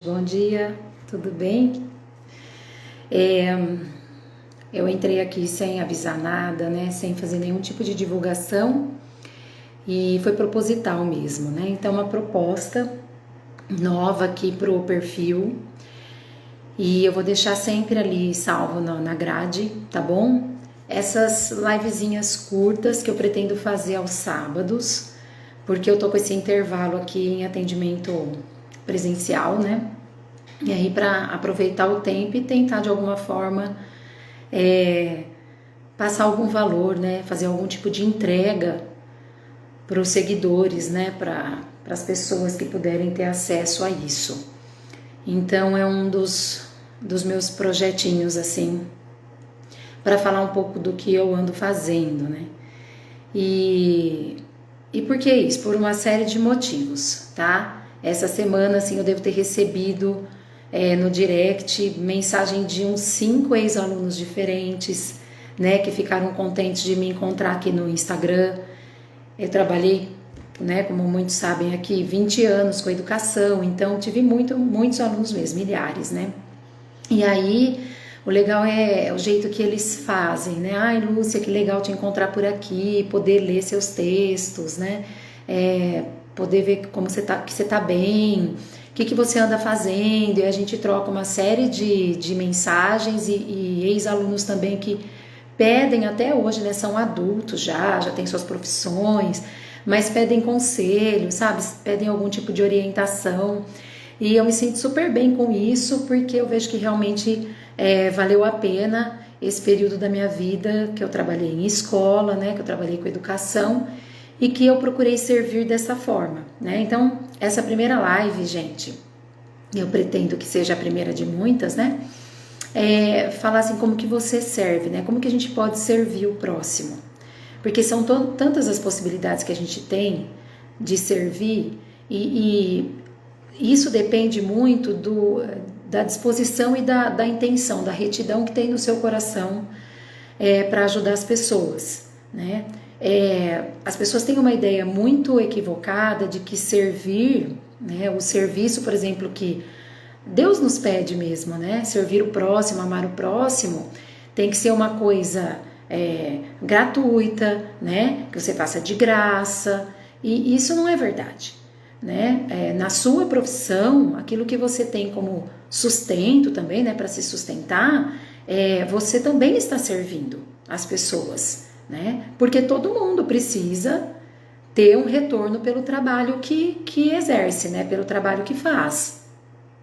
Bom dia, tudo bem? Eu entrei aqui sem avisar nada, né? Sem fazer nenhum tipo de divulgação e foi proposital mesmo, né? Então, uma proposta nova aqui pro perfil e eu vou deixar sempre ali salvo na grade, tá bom? Essas livezinhas curtas que eu pretendo fazer aos sábados, porque eu tô com esse intervalo aqui em atendimento presencial, né? E aí, para aproveitar o tempo e tentar de alguma forma passar algum valor, né? Fazer algum tipo de entrega para os seguidores, né? Para as pessoas que puderem ter acesso a isso. Então, é um dos meus projetinhos, assim, para falar um pouco do que eu ando fazendo, né? E por que isso? Por uma série de motivos, tá? Essa semana, assim, eu devo ter recebido no direct mensagem de uns 5 ex-alunos diferentes, né, que ficaram contentes de me encontrar aqui no Instagram. Eu trabalhei, né, como muitos sabem aqui, 20 anos com educação, então tive muitos alunos mesmo, milhares, né? E aí, o legal é o jeito que eles fazem, né? Ai, Lúcia, que legal te encontrar por aqui, poder ler seus textos, né? Poder ver como você tá, que você tá bem, o que você anda fazendo, e a gente troca uma série de mensagens e ex-alunos também que pedem até hoje, né? São adultos já têm suas profissões, mas pedem conselho, sabe? Pedem algum tipo de orientação. E eu me sinto super bem com isso, porque eu vejo que realmente valeu a pena esse período da minha vida que eu trabalhei em escola, né, que eu trabalhei com educação e que eu procurei servir dessa forma, né? Então, essa primeira live, gente, eu pretendo que seja a primeira de muitas, né? Falar assim como que você serve, né? Como que a gente pode servir o próximo? Porque são tantas as possibilidades que a gente tem de servir e isso depende muito da disposição e da intenção, da retidão que tem no seu coração para ajudar as pessoas, né? As pessoas têm uma ideia muito equivocada de que servir, né, o serviço, por exemplo, que Deus nos pede mesmo, né? Servir o próximo, amar o próximo, tem que ser uma coisa gratuita, né? Que você faça de graça, e isso não é verdade. Né? Na sua profissão, aquilo que você tem como sustento também, né, para se sustentar, você também está servindo as pessoas, né? Porque todo mundo precisa ter um retorno pelo trabalho que exerce, né, pelo trabalho que faz.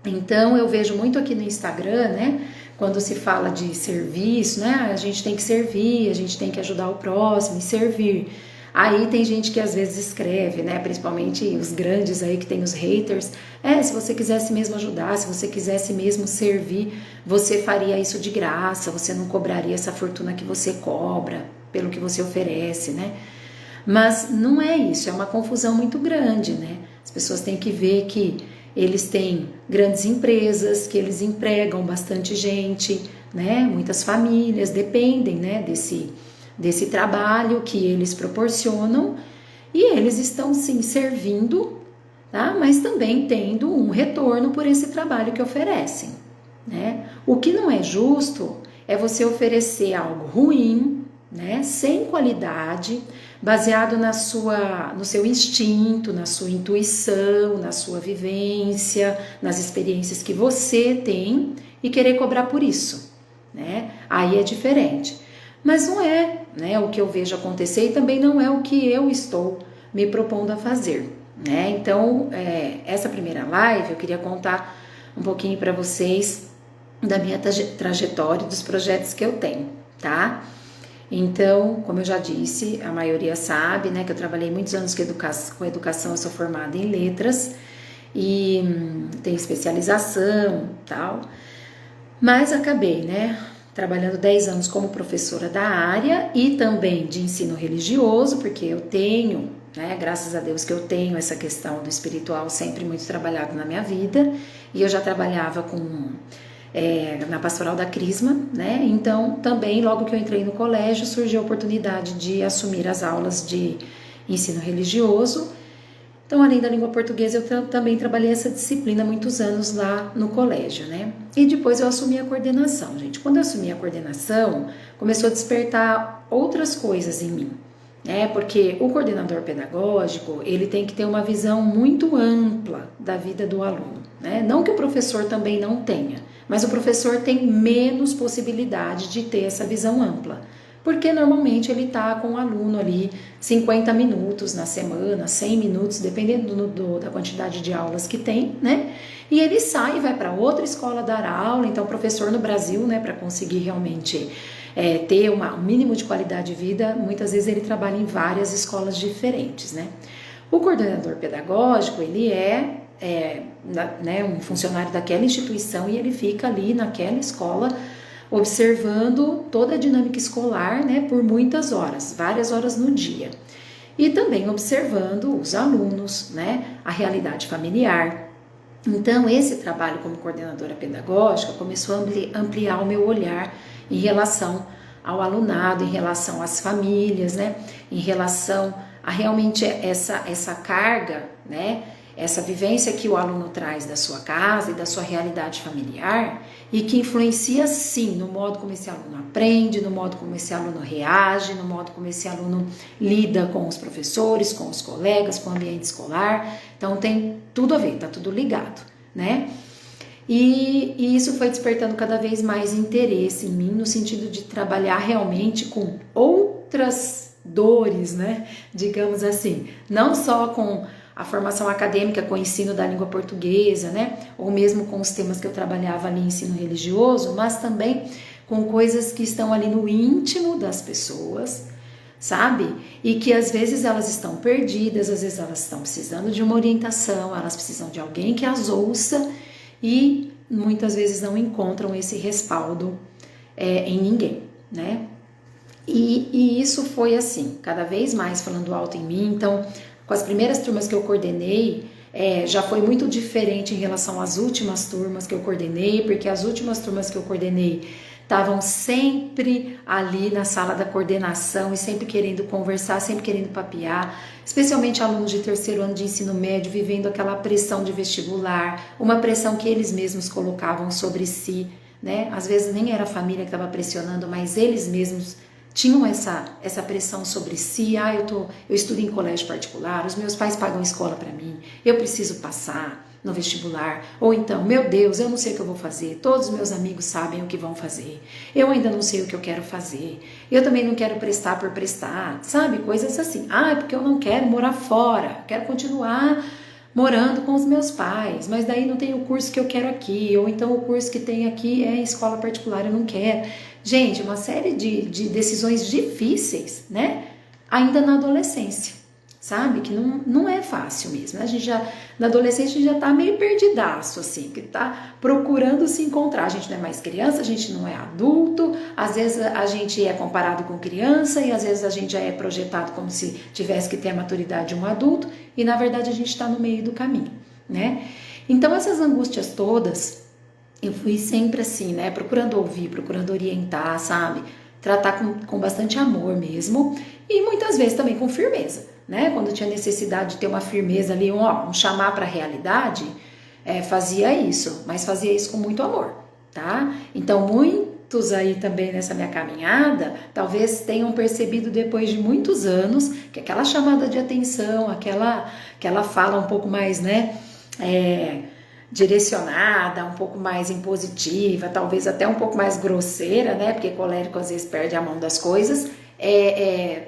Então eu vejo muito aqui no Instagram, né, quando se fala de serviço, né, a gente tem que servir, a gente tem que ajudar o próximo e servir. Aí tem gente que às vezes escreve, né, principalmente os grandes aí que tem os haters, se você quisesse mesmo ajudar, se você quisesse mesmo servir, você faria isso de graça, você não cobraria essa fortuna que você cobra pelo que você oferece, né? Mas não é isso, é uma confusão muito grande, né? As pessoas têm que ver que eles têm grandes empresas, que eles empregam bastante gente, né? Muitas famílias dependem, né, desse trabalho que eles proporcionam e eles estão sim servindo, tá? Mas também tendo um retorno por esse trabalho que oferecem, né? O que não é justo é você oferecer algo ruim, né, sem qualidade, baseado no seu instinto, na sua intuição, na sua vivência, nas experiências que você tem e querer cobrar por isso, né? Aí é diferente. Mas não é, né, o que eu vejo acontecer e também não é o que eu estou me propondo a fazer, né? Então, essa primeira live eu queria contar um pouquinho para vocês da minha trajetória, dos projetos que eu tenho, tá? Então, como eu já disse, a maioria sabe, né, que eu trabalhei muitos anos com educação, eu sou formada em letras e tenho especialização e tal, mas acabei, né, trabalhando 10 anos como professora da área e também de ensino religioso, porque eu tenho, né, graças a Deus que eu tenho essa questão do espiritual sempre muito trabalhado na minha vida, e eu já trabalhava na pastoral da Crisma, né? Então também logo que eu entrei no colégio surgiu a oportunidade de assumir as aulas de ensino religioso. Então, além da língua portuguesa, eu também trabalhei essa disciplina há muitos anos lá no colégio, né? E depois eu assumi a coordenação, gente. Quando eu assumi a coordenação, começou a despertar outras coisas em mim, né? Porque o coordenador pedagógico, ele tem que ter uma visão muito ampla da vida do aluno, né? Não que o professor também não tenha, mas o professor tem menos possibilidade de ter essa visão ampla. Porque normalmente ele está com o aluno ali 50 minutos na semana, 100 minutos, dependendo da quantidade de aulas que tem, né? E ele sai e vai para outra escola dar aula. Então, o professor no Brasil, né, para conseguir realmente ter um mínimo de qualidade de vida, muitas vezes ele trabalha em várias escolas diferentes, né? O coordenador pedagógico, ele né, um funcionário daquela instituição e ele fica ali naquela escola observando toda a dinâmica escolar, né, por muitas horas, várias horas no dia. E também observando os alunos, né, a realidade familiar. Então, esse trabalho como coordenadora pedagógica começou a ampliar o meu olhar em relação ao alunado, em relação às famílias, né, em relação a realmente essa carga, né, essa vivência que o aluno traz da sua casa e da sua realidade familiar e que influencia sim no modo como esse aluno aprende, no modo como esse aluno reage, no modo como esse aluno lida com os professores, com os colegas, com o ambiente escolar. Então tem tudo a ver, tá tudo ligado, né? E isso foi despertando cada vez mais interesse em mim no sentido de trabalhar realmente com outras dores, né? Digamos assim, não só com a formação acadêmica com o ensino da língua portuguesa, né? Ou mesmo com os temas que eu trabalhava ali, ensino religioso, mas também com coisas que estão ali no íntimo das pessoas, sabe? E que às vezes elas estão perdidas, às vezes elas estão precisando de uma orientação, elas precisam de alguém que as ouça e muitas vezes não encontram esse respaldo em ninguém, né? E isso foi assim, cada vez mais falando alto em mim. Então, com as primeiras turmas que eu coordenei, já foi muito diferente em relação às últimas turmas que eu coordenei, porque as últimas turmas que eu coordenei estavam sempre ali na sala da coordenação e sempre querendo conversar, sempre querendo papear, especialmente alunos de terceiro ano de ensino médio, vivendo aquela pressão de vestibular, uma pressão que eles mesmos colocavam sobre si, né? Às vezes nem era a família que estava pressionando, mas eles mesmos tinham essa pressão sobre si. Eu estudo em colégio particular, os meus pais pagam escola para mim, eu preciso passar no vestibular, ou então, meu Deus, eu não sei o que eu vou fazer, todos os meus amigos sabem o que vão fazer, eu ainda não sei o que eu quero fazer, eu também não quero prestar por prestar, sabe, coisas assim. É porque eu não quero morar fora, quero continuar morando com os meus pais, mas daí não tem o curso que eu quero aqui, ou então o curso que tem aqui é escola particular, eu não quero. Gente, uma série de decisões difíceis, né? Ainda na adolescência, sabe? Que não é fácil mesmo. A gente na adolescência, a gente já tá meio perdidaço, assim, que tá procurando se encontrar. A gente não é mais criança, a gente não é adulto, às vezes a gente é comparado com criança e às vezes a gente já é projetado como se tivesse que ter a maturidade de um adulto e na verdade a gente está no meio do caminho, né? Então essas angústias todas, eu fui sempre assim, né? Procurando ouvir, procurando orientar, sabe? Tratar com bastante amor mesmo e muitas vezes também com firmeza, né? Quando tinha necessidade de ter uma firmeza ali, um chamar para a realidade, fazia isso, mas fazia isso com muito amor, tá? Então muitos aí também nessa minha caminhada, talvez tenham percebido depois de muitos anos que aquela chamada de atenção, aquela fala um pouco mais, né? Direcionada, um pouco mais impositiva, talvez até um pouco mais grosseira, né? Porque colérico às vezes perde a mão das coisas.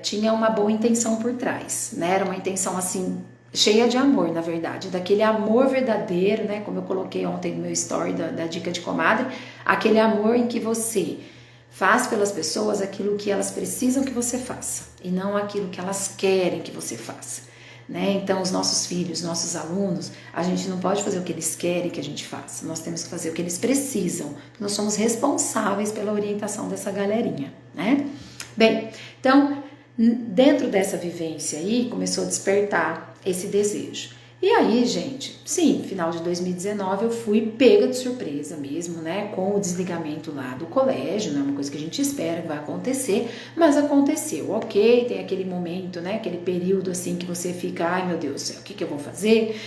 Tinha uma boa intenção por trás, né? Era uma intenção assim cheia de amor, na verdade, daquele amor verdadeiro, né? Como eu coloquei ontem no meu story da dica de comadre, aquele amor em que você faz pelas pessoas aquilo que elas precisam que você faça e não aquilo que elas querem que você faça. Né? Então, os nossos filhos, nossos alunos, a gente não pode fazer o que eles querem que a gente faça, nós temos que fazer o que eles precisam, nós somos responsáveis pela orientação dessa galerinha, né? Bem, então, dentro dessa vivência aí, começou a despertar esse desejo. E aí, gente, sim, final de 2019 eu fui pega de surpresa mesmo, né, com o desligamento lá do colégio, não é uma coisa que a gente espera que vai acontecer, mas aconteceu, ok, tem aquele momento, né, aquele período assim que você fica, ai meu Deus do céu, o que eu vou fazer?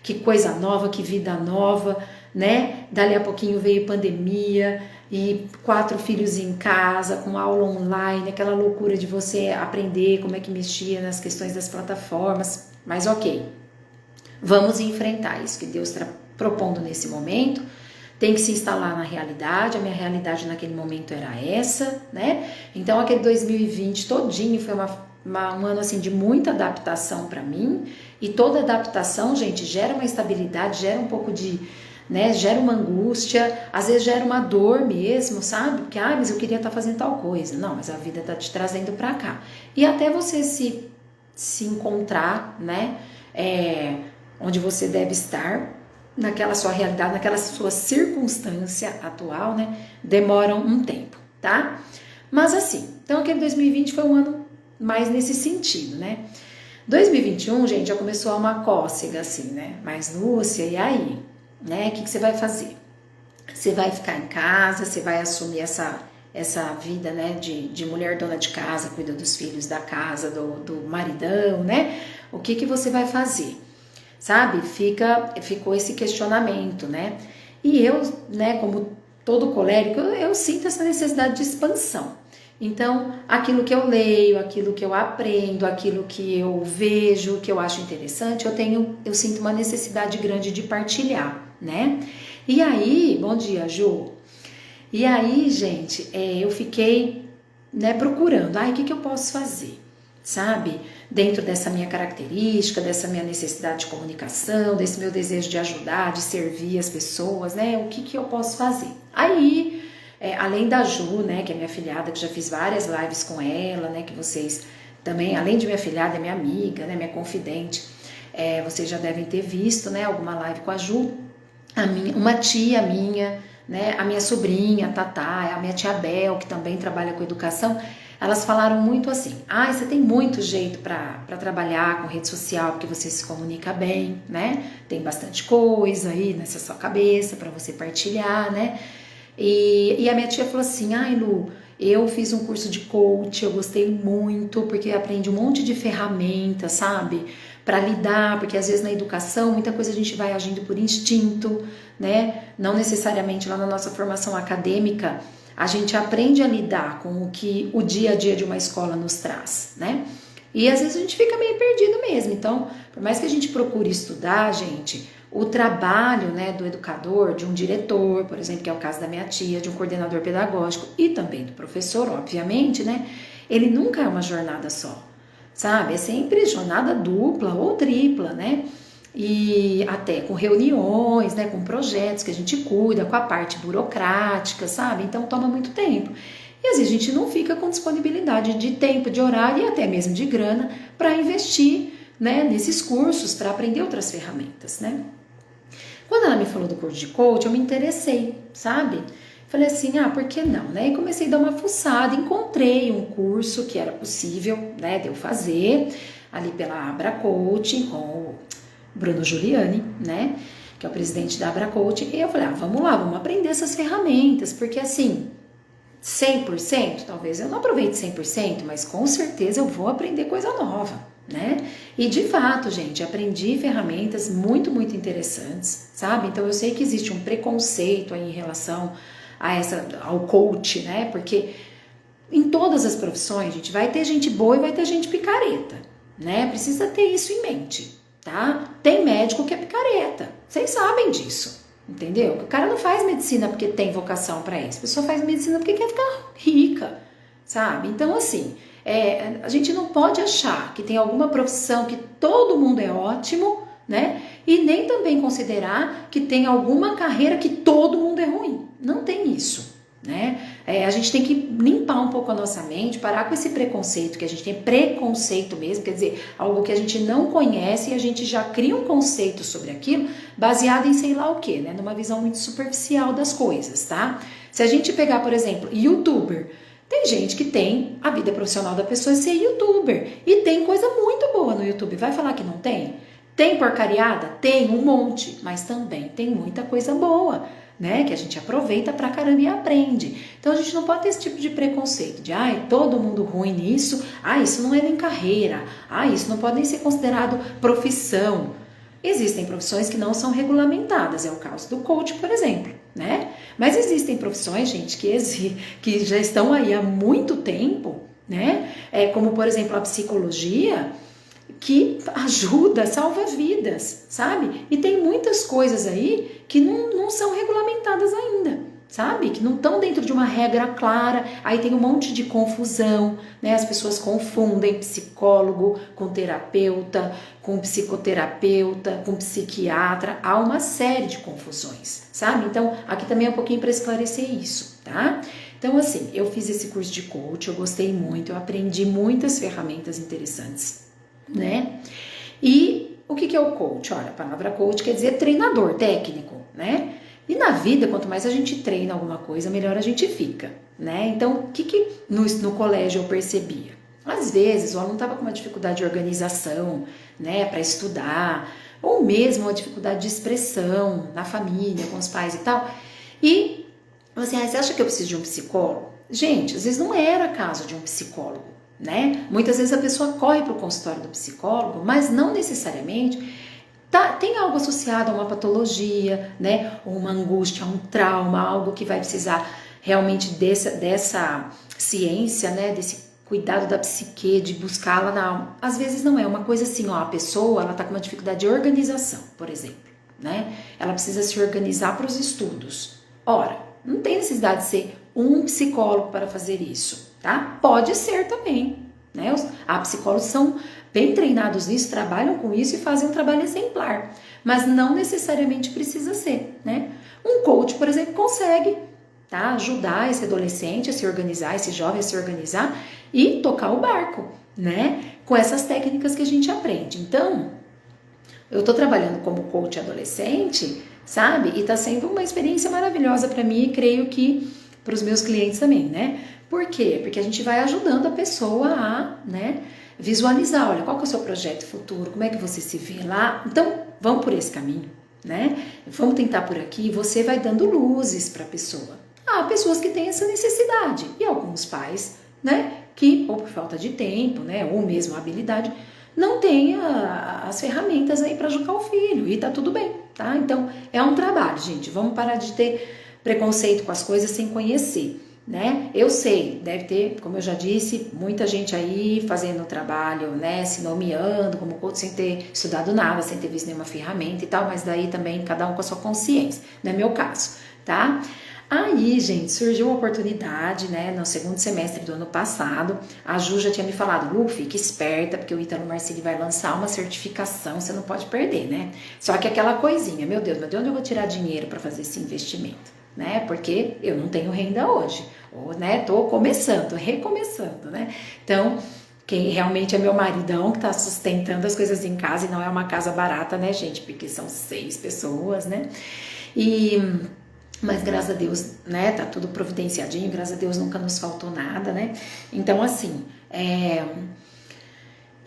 Que coisa nova, que vida nova, né, dali a pouquinho veio pandemia e 4 filhos em casa, com aula online, aquela loucura de você aprender como é que mexia nas questões das plataformas, mas ok. Vamos enfrentar isso que Deus está propondo nesse momento. Tem que se instalar na realidade. A minha realidade naquele momento era essa, né? Então aquele 2020 todinho foi um ano assim de muita adaptação para mim. E toda adaptação, gente, gera uma estabilidade, gera um pouco de, né? Gera uma angústia, às vezes gera uma dor mesmo, sabe? Porque, mas eu queria estar fazendo tal coisa. Não, mas a vida está te trazendo para cá. E até você se encontrar, né? Onde você deve estar, naquela sua realidade, naquela sua circunstância atual, né? Demoram um tempo, tá? Mas assim, então aquele 2020 foi um ano mais nesse sentido, né? 2021, gente, já começou uma cócega assim, né? Mas Lúcia, e aí? Né? O que você vai fazer? Você vai ficar em casa, você vai assumir essa vida, né? De mulher dona de casa, cuida dos filhos da casa, do maridão, né? O que você vai fazer? Sabe, ficou esse questionamento, né? E eu, né, como todo colérico, eu sinto essa necessidade de expansão. Então, aquilo que eu leio, aquilo que eu aprendo, aquilo que eu vejo, que eu acho interessante, eu sinto uma necessidade grande de partilhar, né? E aí, bom dia, Ju. E aí, gente, eu fiquei, né, procurando, o que eu posso fazer? Sabe, dentro dessa minha característica, dessa minha necessidade de comunicação, desse meu desejo de ajudar, de servir as pessoas, né, o que eu posso fazer? Aí, além da Ju, né, que é minha afilhada, que já fiz várias lives com ela, né, que vocês também, além de minha afilhada, é minha amiga, né, minha confidente, vocês já devem ter visto, né, alguma live com a Ju, uma tia minha, né, a minha sobrinha, a Tatá, a minha tia Bel, que também trabalha com educação. Elas falaram muito assim, você tem muito jeito para trabalhar com rede social, porque você se comunica bem, né? Tem bastante coisa aí nessa sua cabeça para você partilhar, né? E a minha tia falou assim, Lu, eu fiz um curso de coach, eu gostei muito, porque aprendi um monte de ferramentas, sabe? Para lidar, porque às vezes na educação, muita coisa a gente vai agindo por instinto, né? Não necessariamente lá na nossa formação acadêmica, a gente aprende a lidar com o que o dia a dia de uma escola nos traz, né? E às vezes a gente fica meio perdido mesmo. Então, por mais que a gente procure estudar, gente, o trabalho, né, do educador, de um diretor, por exemplo, que é o caso da minha tia, de um coordenador pedagógico e também do professor, obviamente, né? Ele nunca é uma jornada só, sabe? É sempre jornada dupla ou tripla, né? E até com reuniões, né, com projetos que a gente cuida, com a parte burocrática, sabe? Então toma muito tempo. E às vezes a gente não fica com disponibilidade de tempo, de horário e até mesmo de grana para investir, né, nesses cursos, para aprender outras ferramentas, né? Quando ela me falou do curso de coach, eu me interessei, sabe? Falei assim, por que não, né? E comecei a dar uma fuçada, encontrei um curso que era possível, né, de eu fazer, ali pela Abra Coaching, com o Bruno Giuliani, né, que é o presidente da Abra Coaching, e eu falei, vamos lá, vamos aprender essas ferramentas, porque assim, 100%, talvez eu não aproveite 100%, mas com certeza eu vou aprender coisa nova, né, e de fato, gente, aprendi ferramentas muito, muito interessantes, sabe, então eu sei que existe um preconceito aí em relação ao coach, né, porque em todas as profissões, gente, vai ter gente boa e vai ter gente picareta, né, precisa ter isso em mente. Tá? Tem médico que é picareta, vocês sabem disso, entendeu? O cara não faz medicina porque tem vocação para isso, a pessoa faz medicina porque quer ficar rica, sabe? Então assim, a gente não pode achar que tem alguma profissão que todo mundo é ótimo, né? E nem também considerar que tem alguma carreira que todo mundo é ruim, não tem isso, né? A gente tem que limpar um pouco a nossa mente, parar com esse preconceito, que a gente tem preconceito mesmo, quer dizer, algo que a gente não conhece e a gente já cria um conceito sobre aquilo baseado em sei lá o que, né? Numa visão muito superficial das coisas, tá? Se a gente pegar, por exemplo, youtuber, tem gente que tem a vida profissional da pessoa ser youtuber e tem coisa muito boa no YouTube, vai falar que não tem? Tem porcariada? Tem um monte, mas também tem muita coisa boa, né? Que a gente aproveita pra caramba e aprende. Então a gente não pode ter esse tipo de preconceito de, todo mundo ruim nisso, isso não é nem carreira, isso não pode nem ser considerado profissão. Existem profissões que não são regulamentadas, é o caso do coach, por exemplo, né? Mas existem profissões, gente, que já estão aí há muito tempo, né? Como, por exemplo, a psicologia, que ajuda, salva vidas, sabe? E tem muitas coisas aí que não são regulamentadas ainda, sabe? Que não estão dentro de uma regra clara, aí tem um monte de confusão, né? As pessoas confundem psicólogo com terapeuta, com psicoterapeuta, com psiquiatra, há uma série de confusões, sabe? Então, aqui também é um pouquinho para esclarecer isso, tá? Então, assim, eu fiz esse curso de coach, eu gostei muito, eu aprendi muitas ferramentas interessantes, né? E o que é o coach? Olha, a palavra coach quer dizer treinador técnico, né? E na vida, quanto mais a gente treina alguma coisa, melhor a gente fica, né? Então, o que no colégio eu percebia? Às vezes, o aluno estava com uma dificuldade de organização, né, para estudar, ou mesmo uma dificuldade de expressão na família, com os pais e tal. E você acha que eu preciso de um psicólogo? Gente, às vezes não era caso de um psicólogo, né? Muitas vezes a pessoa corre para o consultório do psicólogo, mas não necessariamente tem algo associado a uma patologia, né? Ou uma angústia, um trauma, algo que vai precisar realmente dessa ciência, né? Desse cuidado da psique, de buscá-la na alma. Às vezes não é uma coisa assim, a pessoa ela tá com uma dificuldade de organização, por exemplo, né? Ela precisa se organizar para os estudos. Ora, não tem necessidade de ser um psicólogo para fazer isso, tá? Pode ser também, né? Os psicólogos são bem treinados nisso, trabalham com isso e fazem um trabalho exemplar, mas não necessariamente precisa ser, né? Um coach, por exemplo, consegue, tá? Ajudar esse adolescente a se organizar, esse jovem a se organizar e tocar o barco, né? Com essas técnicas que a gente aprende. Então, eu tô trabalhando como coach adolescente, sabe? E tá sendo uma experiência maravilhosa para mim e creio que para os meus clientes também, né? Por quê? Porque a gente vai ajudando a pessoa a, né, visualizar, olha, qual que é o seu projeto futuro, como é que você se vê lá. Então, vamos por esse caminho, né? Vamos tentar por aqui, você vai dando luzes para a pessoa. Há pessoas que têm essa necessidade e alguns pais, né, que ou por falta de tempo, né, ou mesmo habilidade, não tem as ferramentas aí para educar o filho e tá tudo bem, tá? Então, é um trabalho, gente. Vamos parar de ter preconceito com as coisas sem conhecer, né? Eu sei, deve ter, como eu já disse, muita gente aí fazendo trabalho, né, se nomeando como coach sem ter estudado nada, sem ter visto nenhuma ferramenta e tal, mas daí também cada um com a sua consciência, não é meu caso, tá? Aí, gente, surgiu uma oportunidade, né, no segundo semestre do ano passado, a Ju já tinha me falado, Lu, fique esperta, porque o Ítalo Marcilli vai lançar uma certificação, você não pode perder, né? Só que aquela coisinha, meu Deus, mas de onde eu vou tirar dinheiro para fazer esse investimento? Né? Porque eu não tenho renda hoje, ou, né, tô começando, recomeçando, né? Então, quem realmente é meu maridão que tá sustentando as coisas em casa, e não é uma casa barata, né, gente? Porque são 6 pessoas, né? Mas graças a Deus, né, tá tudo providenciadinho, graças a Deus nunca nos faltou nada, né? Então, assim,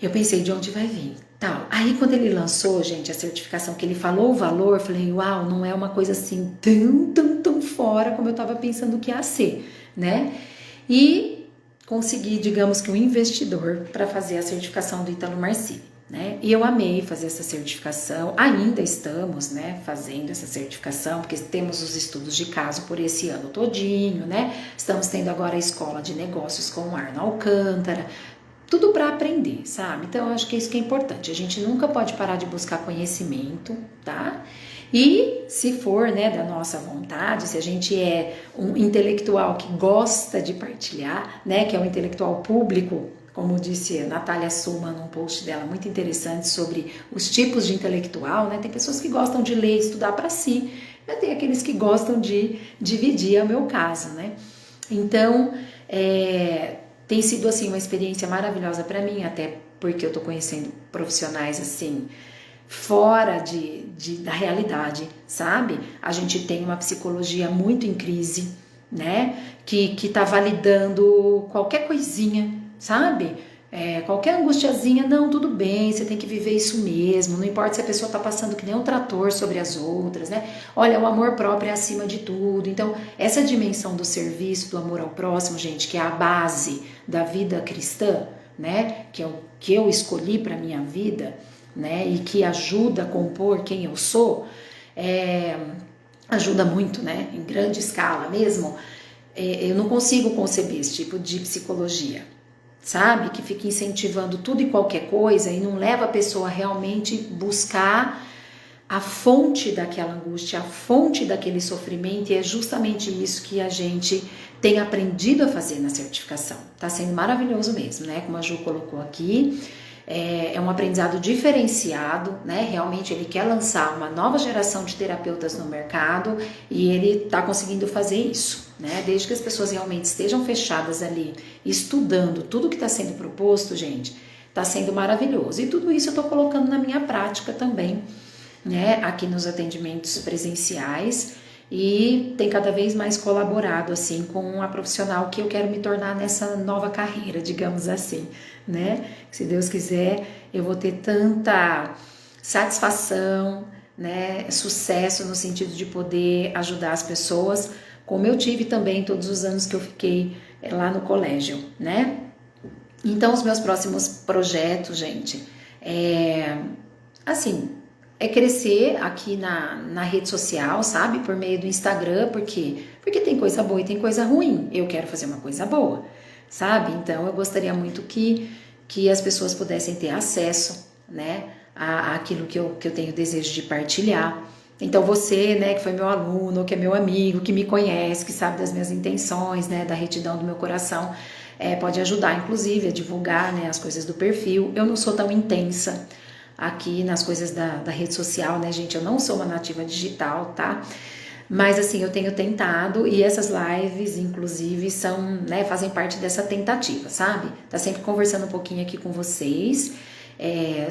eu pensei de onde vai vir, tal. Aí quando ele lançou, gente, a certificação, que ele falou o valor, eu falei, uau, não é uma coisa assim tão fora como eu tava pensando que ia ser, né? E consegui, digamos que um investidor para fazer a certificação do Ítalo Marcilli, né? E eu amei fazer essa certificação, ainda estamos, né, fazendo essa certificação, porque temos os estudos de caso por esse ano todinho, né? Estamos tendo agora a escola de negócios com o Arno Alcântara, tudo para aprender, sabe? Então, eu acho que é isso que é importante. A gente nunca pode parar de buscar conhecimento, tá? E se for, né, da nossa vontade, se a gente é um intelectual que gosta de partilhar, né, que é um intelectual público, como disse a Natália Suma num post dela muito interessante sobre os tipos de intelectual, né? Tem pessoas que gostam de ler e estudar para si, mas tem aqueles que gostam de dividir, é o meu caso, né? Então, tem sido assim uma experiência maravilhosa para mim, até porque eu tô conhecendo profissionais assim fora da realidade, sabe? A gente tem uma psicologia muito em crise, né? Que tá validando qualquer coisinha, sabe? Qualquer angustiazinha, não, tudo bem, você tem que viver isso mesmo, não importa se a pessoa está passando que nem um trator sobre as outras, né? Olha, o amor próprio é acima de tudo. Então, essa dimensão do serviço, do amor ao próximo, gente, que é a base da vida cristã, né? Que é o que eu escolhi para minha vida, né? E que ajuda a compor quem eu sou, ajuda muito, né? Em grande escala mesmo. Eu não consigo conceber esse tipo de psicologia, sabe? Que fica incentivando tudo e qualquer coisa e não leva a pessoa a realmente buscar a fonte daquela angústia, a fonte daquele sofrimento, e é justamente isso que a gente tem aprendido a fazer na certificação. Tá sendo maravilhoso mesmo, né? Como a Ju colocou aqui, é um aprendizado diferenciado, né? Realmente ele quer lançar uma nova geração de terapeutas no mercado e ele tá conseguindo fazer isso, né? Desde que as pessoas realmente estejam fechadas ali, estudando tudo que está sendo proposto, gente, tá sendo maravilhoso. E tudo isso eu tô colocando na minha prática também, né? Aqui nos atendimentos presenciais, e tem cada vez mais colaborado assim com a profissional que eu quero me tornar nessa nova carreira, digamos assim, né? Se Deus quiser, eu vou ter tanta satisfação, né? Sucesso no sentido de poder ajudar as pessoas, como eu tive também todos os anos que eu fiquei lá no colégio, né? Então, os meus próximos projetos, gente, assim, é crescer aqui na rede social, sabe? Por meio do Instagram, porque tem coisa boa e tem coisa ruim. Eu quero fazer uma coisa boa, sabe? Então, eu gostaria muito que as pessoas pudessem ter acesso, né? Àquilo que eu tenho desejo de partilhar. Então, você, né, que foi meu aluno, que é meu amigo, que me conhece, que sabe das minhas intenções, né, da retidão do meu coração, pode ajudar, inclusive, a divulgar, né, as coisas do perfil. Eu não sou tão intensa aqui nas coisas da rede social, né, gente? Eu não sou uma nativa digital, tá? Mas, assim, eu tenho tentado, e essas lives, inclusive, são, né, fazem parte dessa tentativa, sabe? Tá sempre conversando um pouquinho aqui com vocês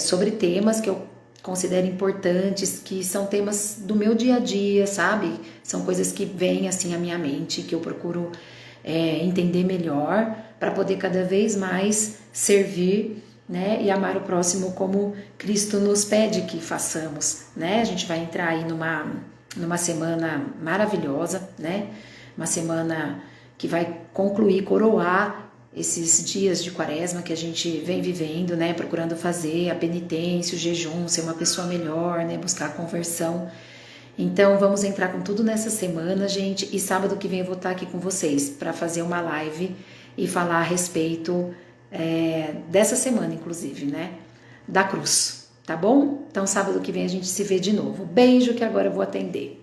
sobre temas que eu considero importantes, que são temas do meu dia a dia, sabe? São coisas que vêm, assim, à minha mente, que eu procuro entender melhor, para poder cada vez mais servir, né, e amar o próximo como Cristo nos pede que façamos, né? A gente vai entrar aí numa semana maravilhosa, né? Uma semana que vai concluir, coroar esses dias de quaresma que a gente vem vivendo, né? Procurando fazer a penitência, o jejum, ser uma pessoa melhor, né? Buscar a conversão. Então vamos entrar com tudo nessa semana, gente, e sábado que vem eu vou estar aqui com vocês para fazer uma live e falar a respeito dessa semana, inclusive, né? Da cruz, tá bom? Então sábado que vem a gente se vê de novo. Beijo, que agora eu vou atender.